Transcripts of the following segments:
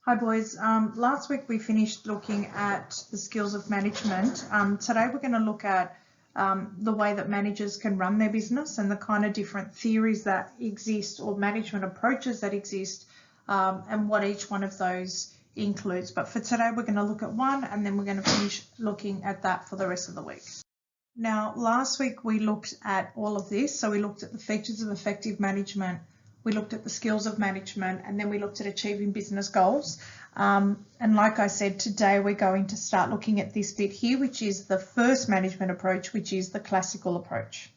Hi boys. Last week we finished looking at the skills of management. Today we're going to look at the way that managers can run their business and the kind of different theories that exist or management approaches that exist, and what each one of those includes. But for today we're going to look at one, and then we're going to finish looking at that for the rest of the week. Now, last week we looked at all of this. So we looked at the features of effective management, we looked at the skills of management, and then we looked at achieving business goals. And like I said, today we're going to start looking at this bit here, which is the first management approach, which is the classical approach.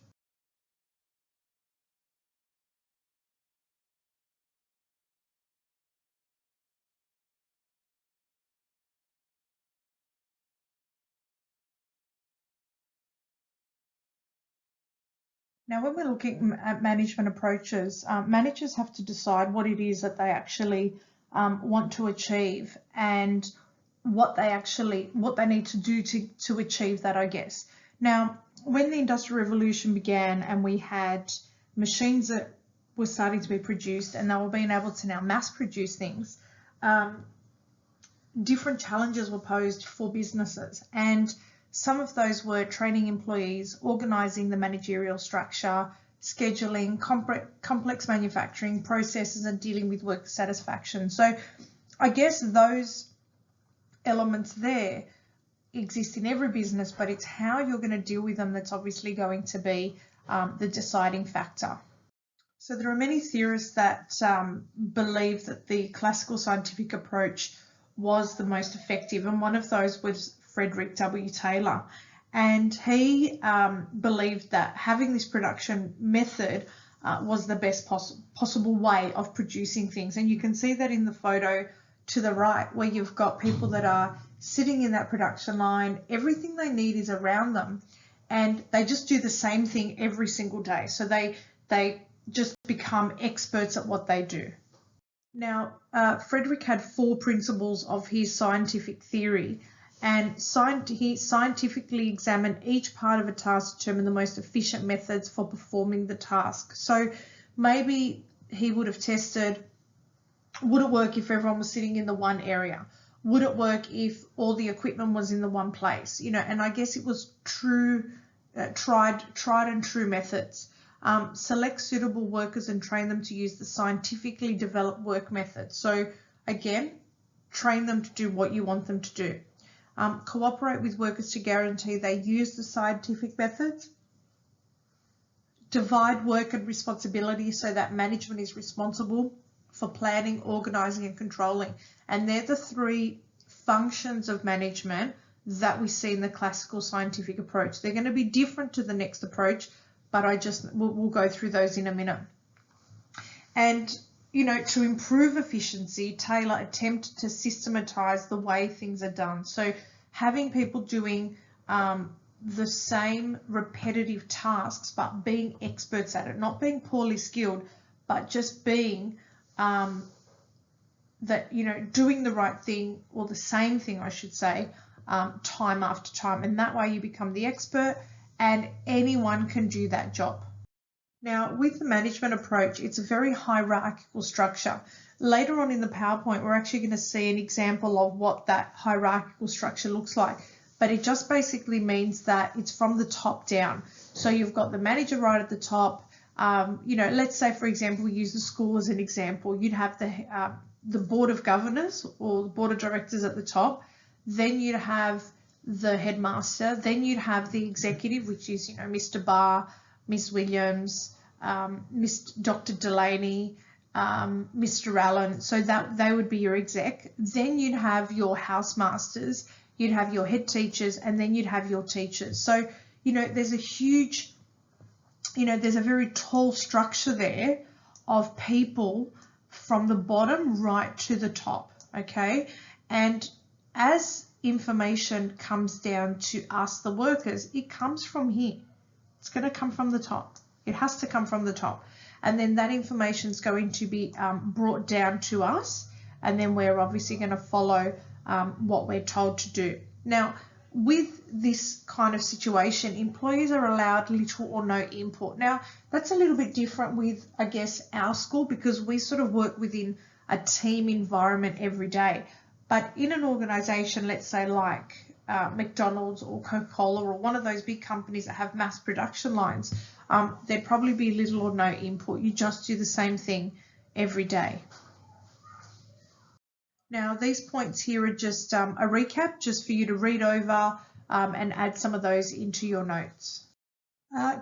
Now, when we're looking at management approaches, managers have to decide what it is that they actually want to achieve and what they need to do to achieve that, I guess. Now, when the Industrial Revolution began and we had machines that were starting to be produced and they were being able to now mass produce things, different challenges were posed for businesses, and some of those were training employees, organising the managerial structure, scheduling, complex manufacturing processes, and dealing with worker satisfaction. So I guess those elements there exist in every business, but it's how you're going to deal with them that's obviously going to be the deciding factor. So there are many theorists that believe that the classical scientific approach was the most effective, and one of those was Frederick W. Taylor, and he believed that having this production method was the best possible way of producing things. And you can see that in the photo to the right, where you've got people that are sitting in that production line. Everything they need is around them, and they just do the same thing every single day. So they just become experts at what they do. Now, Frederick had 4 principles of his scientific theory, and he scientifically examined each part of a task to determine the most efficient methods for performing the task. So maybe he would have tested, would it work if everyone was sitting in the one area? Would it work if all the equipment was in the one place? And I guess it was tried and true methods. Select suitable workers and train them to use the scientifically developed work method. So again, train them to do what you want them to do. Cooperate with workers to guarantee they use the scientific methods. Divide work and responsibility so that management is responsible for planning, organising and controlling. And they're the 3 functions of management that we see in the classical scientific approach. They're going to be different to the next approach, but we'll go through those in a minute. And to improve efficiency, Taylor attempted to systematize the way things are done. So having people doing the same repetitive tasks, but being experts at it, not being poorly skilled, but just being doing the right thing, or the same thing, I should say, time after time. And that way you become the expert, and anyone can do that job. Now, with the management approach, it's a very hierarchical structure. Later on in the PowerPoint, we're actually going to see an example of what that hierarchical structure looks like. But it just basically means that it's from the top down. So you've got the manager right at the top. Let's say, for example, we use the school as an example. You'd have the board of governors or the board of directors at the top. Then you'd have the headmaster. Then you'd have the executive, which is, Mr. Barr, Miss Williams, Dr. Delaney, Mr. Allen. So that they would be your exec. Then you'd have your housemasters, you'd have your head teachers, and then you'd have your teachers. So, there's a huge, there's a very tall structure there of people from the bottom right to the top, okay? And as information comes down to us, the workers, it comes from here. It's going to come from the top. It has to come from the top. And then that information is going to be brought down to us. And then we're obviously going to follow what we're told to do. Now, with this kind of situation, employees are allowed little or no input. Now, that's a little bit different with, I guess, our school, because we sort of work within a team environment every day. But in an organization, let's say like McDonald's or Coca-Cola or one of those big companies that have mass production lines, there'd probably be little or no input. You just do the same thing every day. Now, these points here are just a recap, just for you to read over and add some of those into your notes.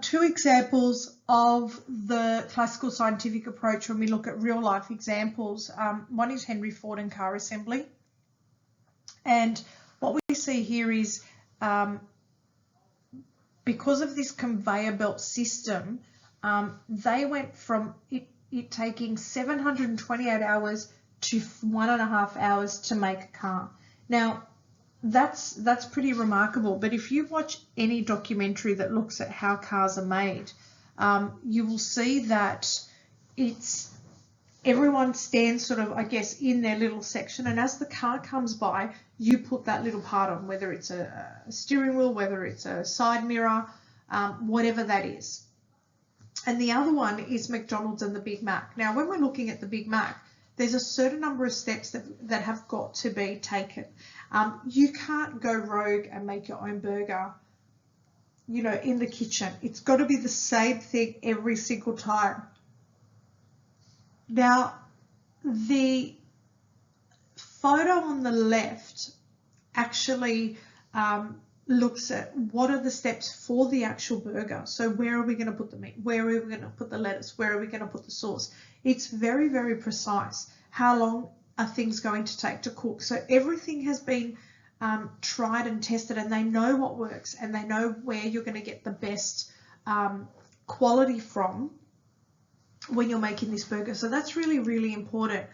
Two examples of the classical scientific approach when we look at real life examples. One is Henry Ford and car assembly. And what we see here is because of this conveyor belt system, they went from it taking 728 hours to 1.5 hours to make a car. Now, that's pretty remarkable. But if you watch any documentary that looks at how cars are made, you will see that everyone stands sort of, I guess, in their little section, and as the car comes by, you put that little part on, whether it's a steering wheel, whether it's a side mirror, whatever that is. And the other one is McDonald's and the Big Mac. Now, when we're looking at the Big Mac, there's a certain number of steps that have got to be taken. You can't go rogue and make your own burger, you know, in the kitchen. It's got to be the same thing every single time. Now, the photo on the left actually looks at what are the steps for the actual burger. So where are we going to put the meat? Where are we going to put the lettuce? Where are we going to put the sauce? It's very, very precise. How long are things going to take to cook? So everything has been tried and tested, and they know what works, and they know where you're going to get the best quality from when you're making this burger. So that's really, really important,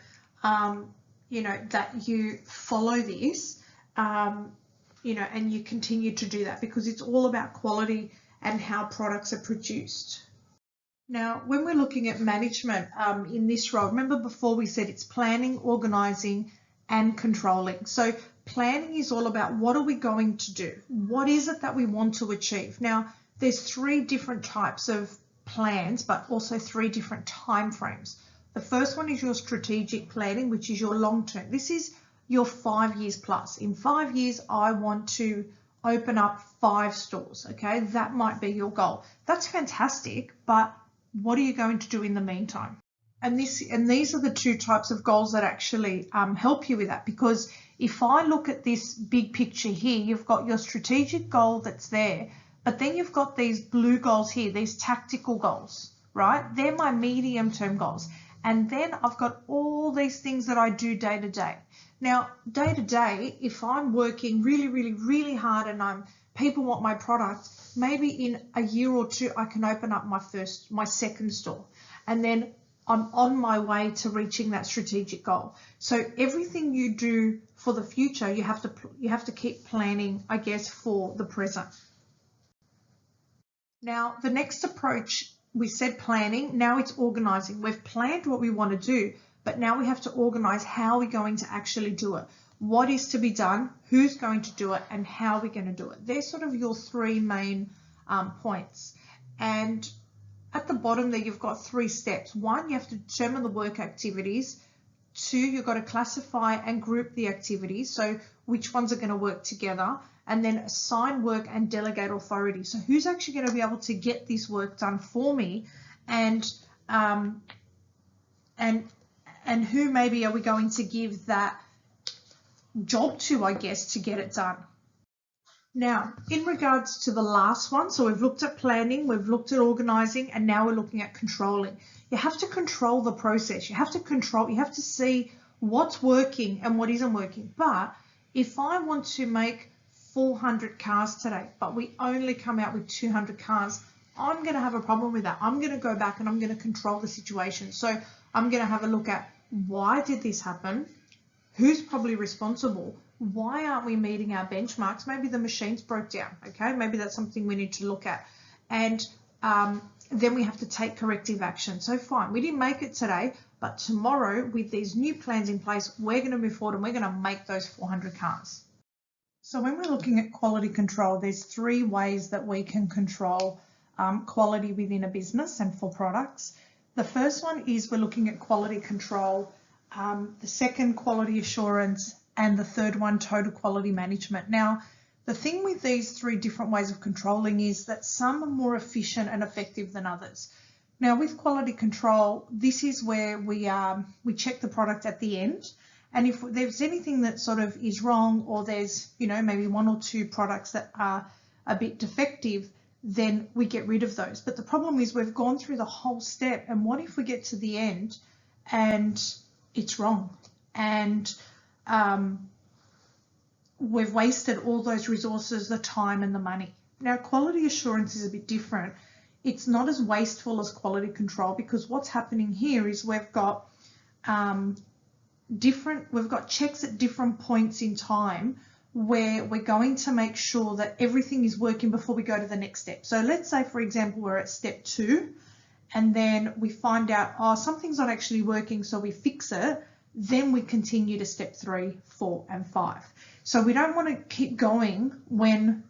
you know, that you follow this, you know, and you continue to do that, because it's all about quality and how products are produced. Now, when we're looking at management in this role, remember before we said it's planning, organising and controlling. So planning is all about what are we going to do? What is it that we want to achieve? Now, there's 3 different types of plans, but also 3 different time frames. The first one is your strategic planning, which is your long term. This is your 5 years plus. In 5 years, I want to open up 5 stores. Okay, that might be your goal. That's fantastic, but what are you going to do in the meantime? And these are the 2 types of goals that actually help you with that, because if I look at this big picture here, you've got your strategic goal that's there, but then you've got these blue goals here, these tactical goals, right? They're my medium-term goals. And then I've got all these things that I do day to day. Now, day to day, if I'm working really, really, really hard and people want my product, maybe in a year or 2, I can open up my second store. And then I'm on my way to reaching that strategic goal. So everything you do for the future, you have to keep planning, I guess, for the present. Now, the next approach, we said planning, now it's organising. We've planned what we want to do, but now we have to organise how we're going to actually do it. What is to be done, who's going to do it, and how we're going to do it. They're sort of your 3 main points. And at the bottom there, you've got 3 steps. 1, you have to determine the work activities. 2, you've got to classify and group the activities. So which ones are going to work together, and then assign work and delegate authority. So who's actually going to be able to get this work done for me, and who maybe are we going to give that job to, I guess, to get it done. Now, in regards to the last one, so we've looked at planning, we've looked at organising, and now we're looking at controlling. You have to control the process. You have to see what's working and what isn't working. But if I want to make 400 cars today, but we only come out with 200 cars, I'm going to have a problem with that. I'm going to go back and I'm going to control the situation. So I'm going to have a look at, why did this happen? Who's probably responsible? Why aren't we meeting our benchmarks? Maybe the machines broke down, okay? Maybe that's something we need to look at. And then we have to take corrective action. So fine, we didn't make it today, but tomorrow with these new plans in place, we're going to move forward and we're going to make those 400 cars. So when we're looking at quality control, there's 3 ways that we can control quality within a business and for products. The first one is we're looking at quality control the second quality assurance, and the third one total quality management. Now, the thing with these three different ways of controlling is that some are more efficient and effective than others. Now, with quality control, this is where we check the product at the end, and if there's anything that sort of is wrong, or there's, you know, maybe one or two products that are a bit defective, then we get rid of those. But the problem is we've gone through the whole step, and what if we get to the end and it's wrong, and we've wasted all those resources, the time and the money. Now, quality assurance is a bit different. It's not as wasteful as quality control, because what's happening here is we've got checks at different points in time where we're going to make sure that everything is working before we go to the next step. So let's say, for example, we're at step 2, and then we find out, oh, something's not actually working, so we fix it. Then we continue to step 3, 4, and 5. So we don't want to keep going when,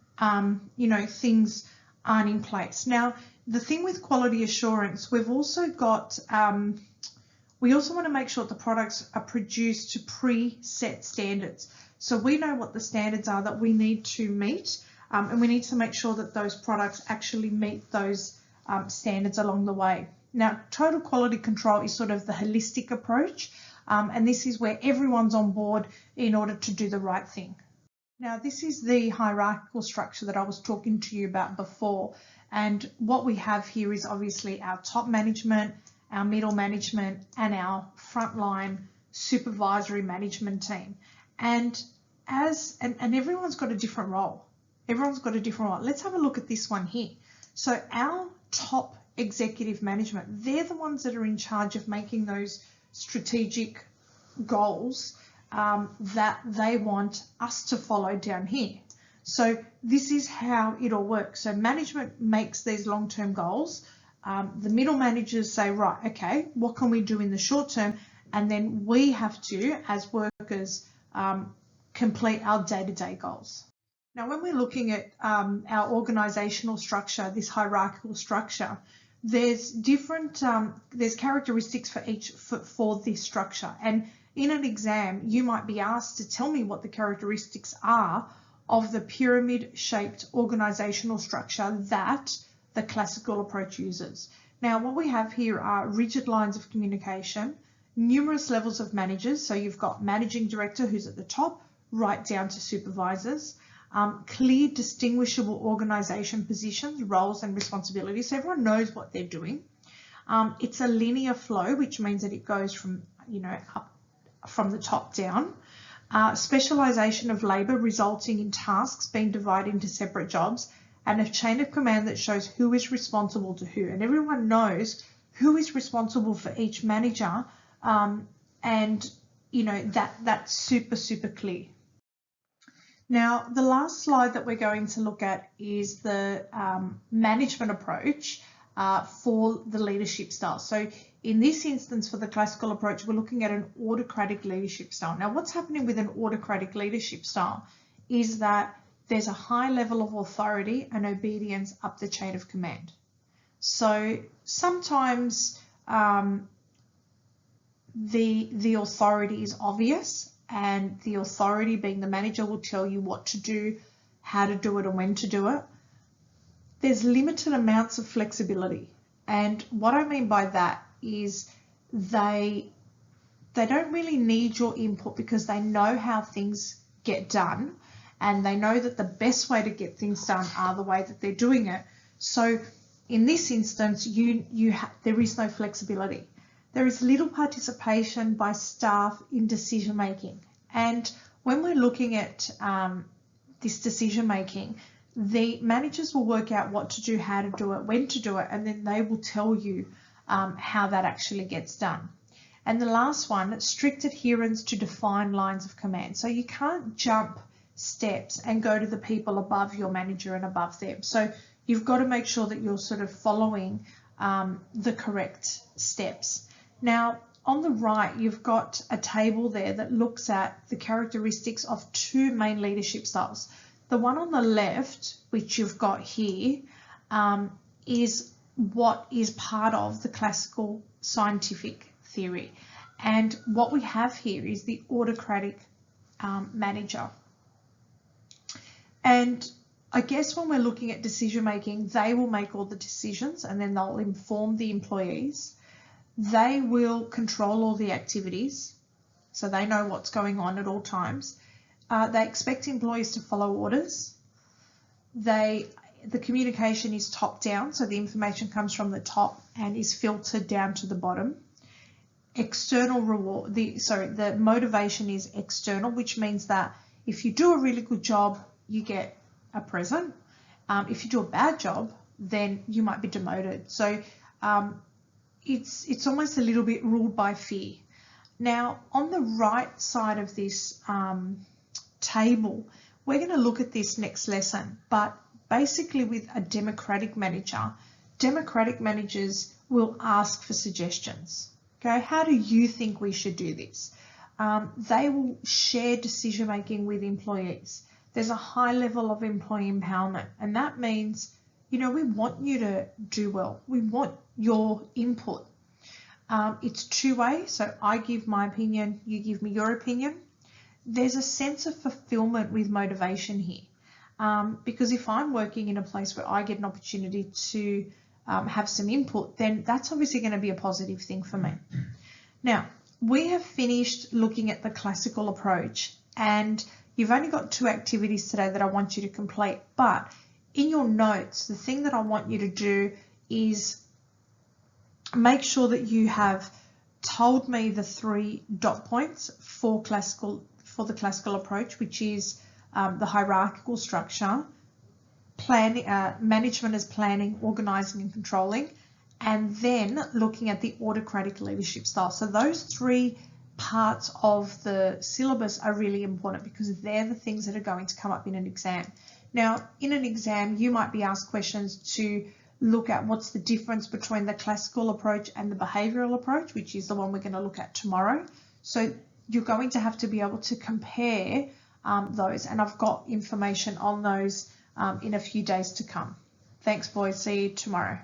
you know, things aren't in place. Now, the thing with quality assurance, we've also got, we also want to make sure that the products are produced to preset standards. So we know what the standards are that we need to meet, and we need to make sure that those products actually meet those standards along the way. Now, total quality control is sort of the holistic approach, and this is where everyone's on board in order to do the right thing. Now, this is the hierarchical structure that I was talking to you about before, and what we have here is obviously our top management, our middle management, and our frontline supervisory management team. And everyone's got a different role. Everyone's got a different role. Let's have a look at this one here. So our top executive management, they're the ones that are in charge of making those strategic goals that they want us to follow down here. So this is how it all works. So management makes these long-term goals. The middle managers say, right, okay, what can we do in the short term? And then we have to, as workers, complete our day-to-day goals. Now, when we're looking at our organisational structure, this hierarchical structure, there's different, there's characteristics for each for this structure. And in an exam, you might be asked to tell me what the characteristics are of the pyramid-shaped organisational structure that the classical approach uses. Now, what we have here are rigid lines of communication, numerous levels of managers. So you've got managing director, who's at the top, right down to supervisors, clear distinguishable organisation positions, roles and responsibilities. So everyone knows what they're doing. It's a linear flow, which means that it goes from, you know, up from the top down. Specialisation of labour resulting in tasks being divided into separate jobs, and a chain of command that shows who is responsible to who. And everyone knows who is responsible for each manager, and, you know, that's super, super clear. Now, the last slide that we're going to look at is the management approach for the leadership style. So in this instance, for the classical approach, we're looking at an autocratic leadership style. Now, what's happening with an autocratic leadership style is that there's a high level of authority and obedience up the chain of command. So sometimes the authority is obvious, and the authority, being the manager, will tell you what to do, how to do it, and when to do it. There's limited amounts of flexibility. And what I mean by that is they don't really need your input, because they know how things get done, and they know that the best way to get things done are the way that they're doing it. So in this instance, there is no flexibility. There is little participation by staff in decision making. And when we're looking at this decision making, the managers will work out what to do, how to do it, when to do it, and then they will tell you how that actually gets done. And the last one, strict adherence to defined lines of command. So you can't jump steps and go to the people above your manager and above them. So you've got to make sure that you're sort of following the correct steps. Now, on the right, you've got a table there that looks at the characteristics of two main leadership styles. The one on the left, which you've got here, is what is part of the classical scientific theory. And what we have here is the autocratic manager. And I guess when we're looking at decision making, they will make all the decisions and then they'll inform the employees. They will control all the activities, so they know what's going on at all times. They expect employees to follow orders. The communication is top down, so the information comes from the top and is filtered down to the bottom. External reward, the motivation is external, which means that if you do a really good job, you get a present. If you do a bad job, then you might be demoted. So it's almost a little bit ruled by fear. Now, on the right side of this table, we're going to look at this next lesson, but basically with a democratic manager, democratic managers will ask for suggestions. Okay, how do you think we should do this? They will share decision making with employees. There's a high level of employee empowerment, and that means, we want you to do well. We want your input. It's two-way, so I give my opinion, you give me your opinion. There's a sense of fulfillment with motivation here, because if I'm working in a place where I get an opportunity to have some input, then that's obviously going to be a positive thing for me. Now, we have finished looking at the classical approach, and you've only got 2 activities today that I want you to complete, but in your notes, the thing that I want you to do is make sure that you have told me the 3 dot points for the classical approach, which is the hierarchical structure, management as planning, organizing and controlling, and then looking at the autocratic leadership style. So those 3 parts of the syllabus are really important because they're the things that are going to come up in an exam. Now, in an exam, you might be asked questions to look at what's the difference between the classical approach and the behavioral approach, which is the one we're going to look at tomorrow. So you're going to have to be able to compare those, and I've got information on those in a few days to come. Thanks, boys. See you tomorrow.